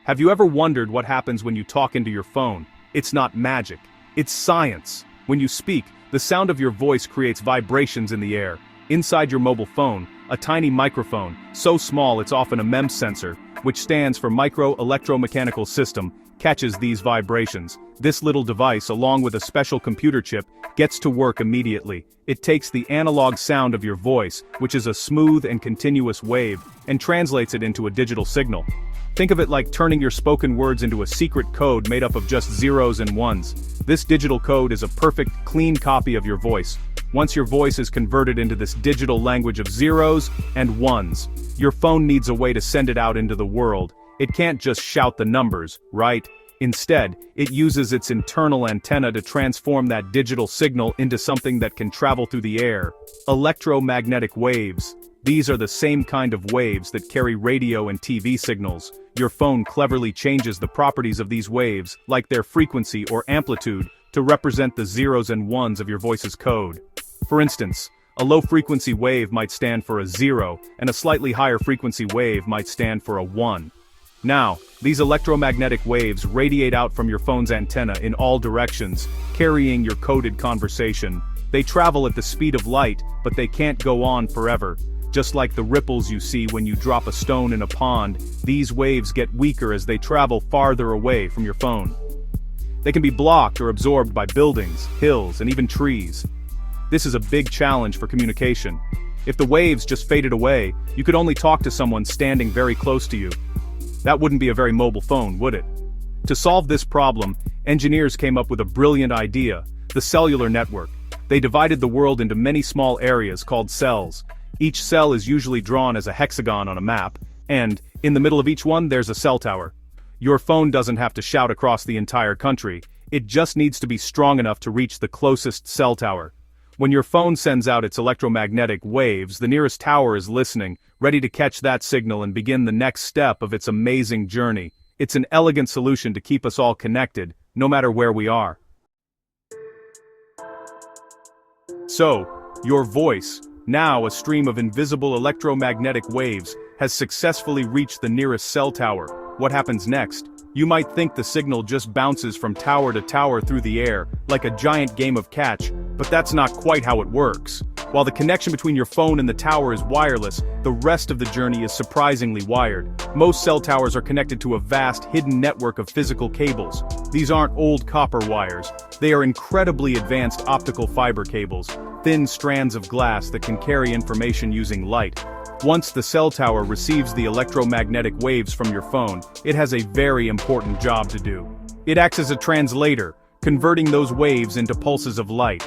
Have you ever wondered what happens when you talk into your phone? It's not magic. It's science. When you speak, the sound of your voice creates vibrations in the air. Inside your mobile phone, a tiny microphone, so small it's often a MEMS sensor, which stands for Micro Electromechanical System, catches these vibrations. This little device, along with a special computer chip, gets to work immediately. It takes the analog sound of your voice, which is a smooth and continuous wave, and translates it into a digital signal. Think of it like turning your spoken words into a secret code made up of just zeros and ones. This digital code is a perfect, clean copy of your voice. Once your voice is converted into this digital language of zeros and ones, your phone needs a way to send it out into the world. It can't just shout the numbers, right? Instead, it uses its internal antenna to transform that digital signal into something that can travel through the air. Electromagnetic waves. These are the same kind of waves that carry radio and TV signals. Your phone cleverly changes the properties of these waves, like their frequency or amplitude, to represent the zeros and ones of your voice's code. For instance, a low-frequency wave might stand for a 0, and a slightly higher frequency wave might stand for a 1. Now, these electromagnetic waves radiate out from your phone's antenna in all directions, carrying your coded conversation. They travel at the speed of light, but they can't go on forever. Just like the ripples you see when you drop a stone in a pond, these waves get weaker as they travel farther away from your phone. They can be blocked or absorbed by buildings, hills, and even trees. This is a big challenge for communication. If the waves just faded away, you could only talk to someone standing very close to you. That wouldn't be a very mobile phone, would it? To solve this problem, engineers came up with a brilliant idea: the cellular network. They divided the world into many small areas called cells. Each cell is usually drawn as a hexagon on a map, and, in the middle of each one there's a cell tower. Your phone doesn't have to shout across the entire country, it just needs to be strong enough to reach the closest cell tower. When your phone sends out its electromagnetic waves, the nearest tower is listening, ready to catch that signal and begin the next step of its amazing journey. It's an elegant solution to keep us all connected, no matter where we are. So, your voice, now a stream of invisible electromagnetic waves, has successfully reached the nearest cell tower. What happens next? You might think the signal just bounces from tower to tower through the air, like a giant game of catch, but that's not quite how it works. While the connection between your phone and the tower is wireless, the rest of the journey is surprisingly wired. Most cell towers are connected to a vast, hidden network of physical cables. These aren't old copper wires. They are incredibly advanced optical fiber cables, thin strands of glass that can carry information using light. Once the cell tower receives the electromagnetic waves from your phone, it has a very important job to do. It acts as a translator, converting those waves into pulses of light.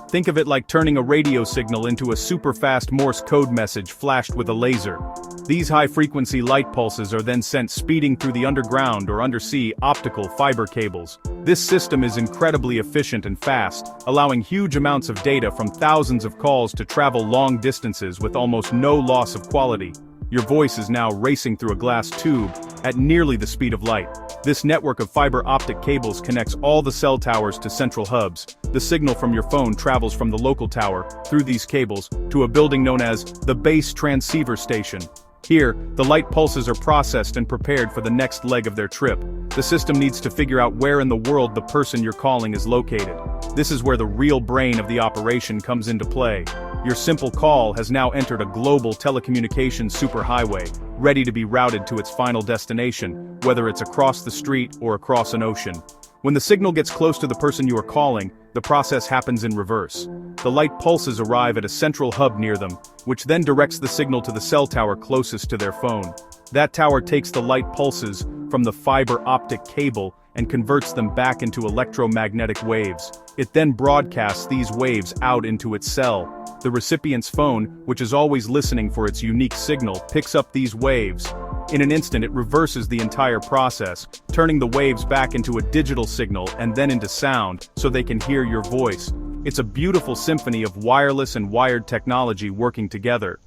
Think of it like turning a radio signal into a super-fast Morse code message flashed with a laser. These high-frequency light pulses are then sent speeding through the underground or undersea optical fiber cables. This system is incredibly efficient and fast, allowing huge amounts of data from thousands of calls to travel long distances with almost no loss of quality. Your voice is now racing through a glass tube at nearly the speed of light. This network of fiber optic cables connects all the cell towers to central hubs. The signal from your phone travels from the local tower, through these cables, to a building known as the base transceiver station. Here, the light pulses are processed and prepared for the next leg of their trip. The system needs to figure out where in the world the person you're calling is located. This is where the real brain of the operation comes into play. Your simple call has now entered a global telecommunications superhighway, ready to be routed to its final destination, whether it's across the street or across an ocean. When the signal gets close to the person you are calling, the process happens in reverse. The light pulses arrive at a central hub near them, which then directs the signal to the cell tower closest to their phone. That tower takes the light pulses from the fiber optic cable and converts them back into electromagnetic waves. It then broadcasts these waves out into its cell. The recipient's phone, which is always listening for its unique signal, picks up these waves. In an instant it reverses the entire process, turning the waves back into a digital signal and then into sound, so they can hear your voice. It's a beautiful symphony of wireless and wired technology working together.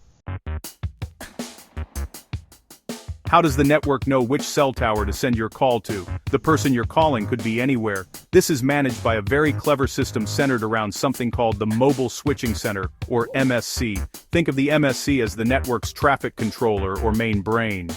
How does the network know which cell tower to send your call to? The person you're calling could be anywhere. This is managed by a very clever system centered around something called the Mobile Switching Center, or MSC. Think of the MSC as the network's traffic controller or main brain.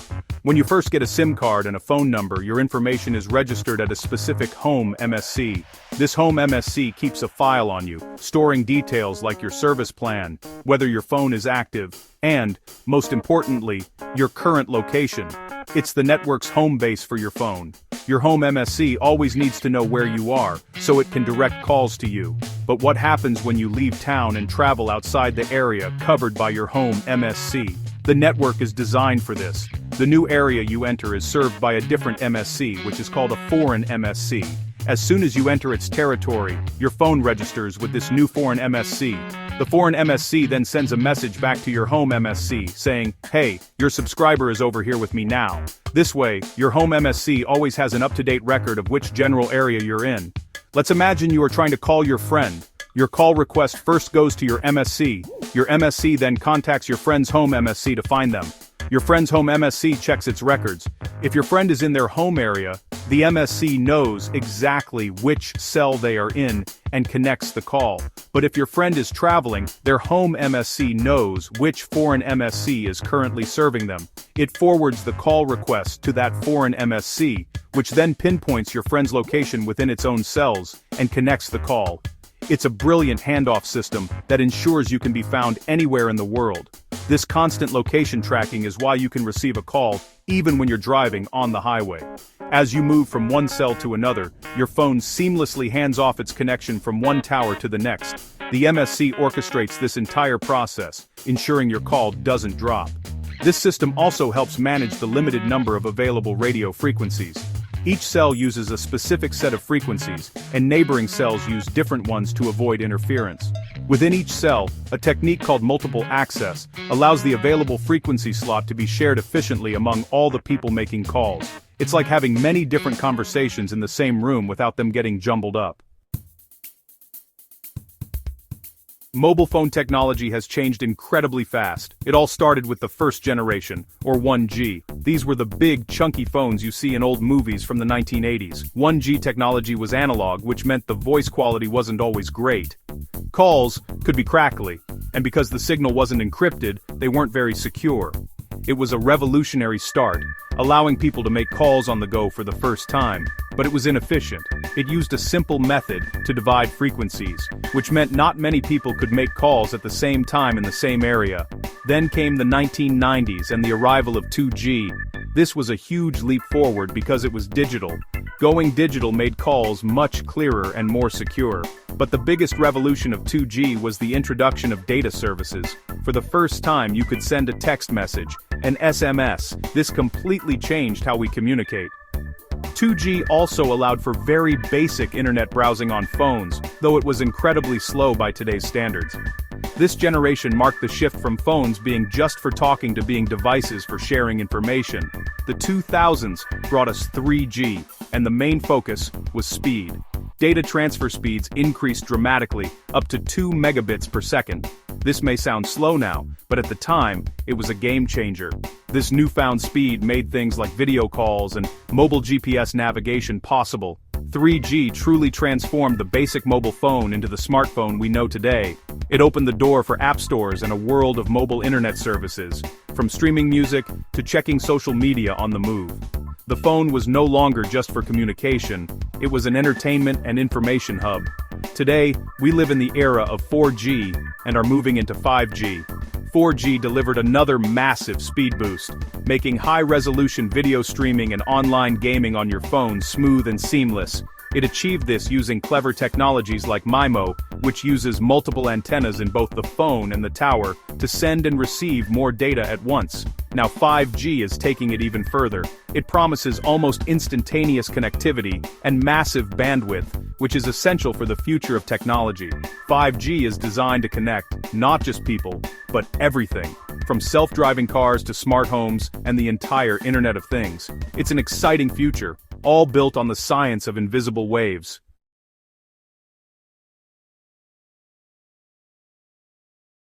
When you first get a SIM card and a phone number, your information is registered at a specific home MSC. This home MSC keeps a file on you, storing details like your service plan, whether your phone is active, and, most importantly, your current location. It's the network's home base for your phone. Your home MSC always needs to know where you are, so it can direct calls to you. But what happens when you leave town and travel outside the area covered by your home MSC? The network is designed for this. The new area you enter is served by a different MSC, which is called a foreign MSC. As soon as you enter its territory, your phone registers with this new foreign MSC. The foreign MSC then sends a message back to your home MSC, saying, "Hey, your subscriber is over here with me now." This way, your home MSC always has an up-to-date record of which general area you're in. Let's imagine you are trying to call your friend. Your call request first goes to your MSC. Your MSC then contacts your friend's home MSC to find them. Your friend's home MSC checks its records. If your friend is in their home area, the MSC knows exactly which cell they are in and connects the call. But if your friend is traveling, their home MSC knows which foreign MSC is currently serving them. It forwards the call request to that foreign MSC, which then pinpoints your friend's location within its own cells and connects the call. It's a brilliant handoff system that ensures you can be found anywhere in the world. This constant location tracking is why you can receive a call even when you're driving on the highway. As you move from one cell to another, your phone seamlessly hands off its connection from one tower to the next. The MSC orchestrates this entire process, ensuring your call doesn't drop. This system also helps manage the limited number of available radio frequencies. Each cell uses a specific set of frequencies, and neighboring cells use different ones to avoid interference. Within each cell, a technique called multiple access allows the available frequency slot to be shared efficiently among all the people making calls. It's like having many different conversations in the same room without them getting jumbled up. Mobile phone technology has changed incredibly fast. It all started with the first generation, or 1G. These were the big, chunky phones you see in old movies from the 1980s. 1G technology was analog, which meant the voice quality wasn't always great. Calls could be crackly, and because the signal wasn't encrypted, they weren't very secure. It was a revolutionary start, allowing people to make calls on the go for the first time, but it was inefficient. It used a simple method to divide frequencies, which meant not many people could make calls at the same time in the same area. Then came the 1990s and the arrival of 2G. This was a huge leap forward because it was digital. Going digital made calls much clearer and more secure. But the biggest revolution of 2G was the introduction of data services. For the first time, you could send a text message, an SMS. This completely changed how we communicate. 2G also allowed for very basic internet browsing on phones, though it was incredibly slow by today's standards. This generation marked the shift from phones being just for talking to being devices for sharing information. The 2000s brought us 3G, and the main focus was speed. Data transfer speeds increased dramatically, up to 2 megabits per second. This may sound slow now, but at the time, it was a game changer. This newfound speed made things like video calls and mobile GPS navigation possible. 3G truly transformed the basic mobile phone into the smartphone we know today. It opened the door for app stores and a world of mobile internet services, from streaming music to checking social media on the move. The phone was no longer just for communication, it was an entertainment and information hub. Today, we live in the era of 4G and are moving into 5G. 4G delivered another massive speed boost, making high-resolution video streaming and online gaming on your phone smooth and seamless. It achieved this using clever technologies like MIMO, which uses multiple antennas in both the phone and the tower to send and receive more data at once. Now 5G is taking it even further. It promises almost instantaneous connectivity and massive bandwidth, which is essential for the future of technology. 5G is designed to connect not just people, but everything, from self-driving cars to smart homes and the entire Internet of Things. It's an exciting future, all built on the science of invisible waves.